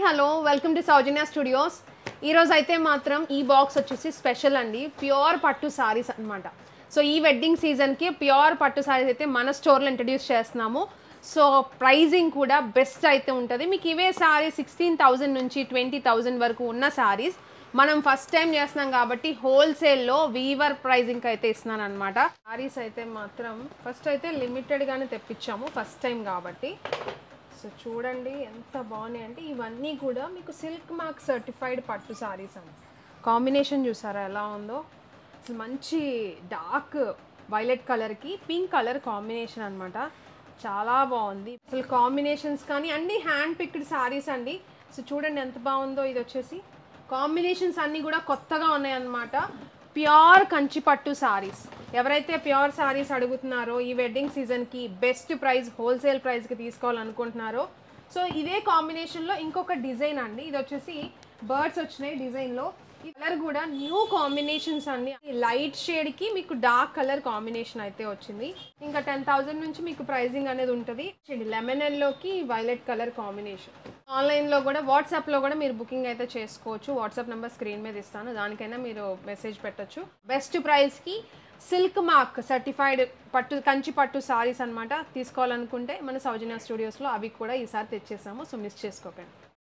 Hello welcome to Soujanya studios. ఈరోజు అయితే మాత్రం ఈ బాక్స్ వచ్చేసి స్పెషల్ అండి, ప్యూర్ పట్టు సారీస్ అనమాట. సో ఈ వెడ్డింగ్ సీజన్కి ప్యూర్ పట్టు సారీస్ అయితే మన స్టోర్లో ఇంట్రడ్యూస్ చేస్తున్నాము. సో ప్రైజింగ్ కూడా బెస్ట్ అయితే ఉంటుంది. మీకు ఇవే సారీ 16,000 నుంచి 20,000 వరకు ఉన్న సారీస్ మనం ఫస్ట్ టైం చేస్తున్నాం కాబట్టి హోల్సేల్లో వీవర్ ప్రైజింగ్ అయితే ఇస్తున్నాను అనమాట. సారీస్ అయితే మాత్రం ఫస్ట్ అయితే లిమిటెడ్గానే తెప్పించాము ఫస్ట్ టైం కాబట్టి. సో చూడండి ఎంత బాగున్నాయి అంటే ఇవన్నీ కూడా మీకు సిల్క్ మార్క్ సర్టిఫైడ్ పట్టు సారీస్ అండి. కాంబినేషన్ చూసారా ఎలా ఉందో, అసలు మంచి డార్క్ వైలెట్ కలర్కి పింక్ కలర్ కాంబినేషన్ అనమాట. చాలా బాగుంది అసలు కాంబినేషన్స్ కానీ అన్నీ హ్యాండ్ పిక్డ్ సారీస్ అండి. సో చూడండి ఎంత బాగుందో. ఇది వచ్చేసి కాంబినేషన్స్ అన్నీ కూడా కొత్తగా ఉన్నాయి అన్నమాట. ప్యూర్ కంచి పట్టు సారీస్. ఎవరైతే ప్యూర్ సారీస్ అడుగుతున్నారో ఈ వెడ్డింగ్ సీజన్కి బెస్ట్ ప్రైస్ హోల్సేల్ ప్రైస్కి తీసుకోవాలనుకుంటున్నారో సో ఇదే కాంబినేషన్లో ఇంకొక డిజైన్ అండి. ఇది వచ్చేసి బర్డ్స్ వచ్చినాయి డిజైన్లో. ఈ కలర్ కూడా న్యూ కాంబినేషన్స్ అండి. లైట్ షేడ్కి మీకు డార్క్ కలర్ కాంబినేషన్ అయితే వచ్చింది. ఇంకా 10,000 నుంచి మీకు ప్రైజింగ్ అనేది ఉంటుంది. లెమన్ ఎల్లోకి వైలెట్ కలర్ కాంబినేషన్. ఆన్లైన్లో కూడా వాట్సాప్లో కూడా మీరు బుకింగ్ అయితే చేసుకోవచ్చు. వాట్సాప్ నెంబర్ స్క్రీన్ మీద ఇస్తాను, దానికైనా మీరు మెసేజ్ పెట్టచ్చు. బెస్ట్ ప్రైస్కి సిల్క్ మార్క్ సర్టిఫైడ్ పట్టు కంచి పట్టు సారీస్ అనమాట. తీసుకోవాలనుకుంటే మన సౌజన్య స్టూడియోస్లో అవి కూడా ఈసారి తెచ్చేసాము. సో మిస్ చేసుకోకండి.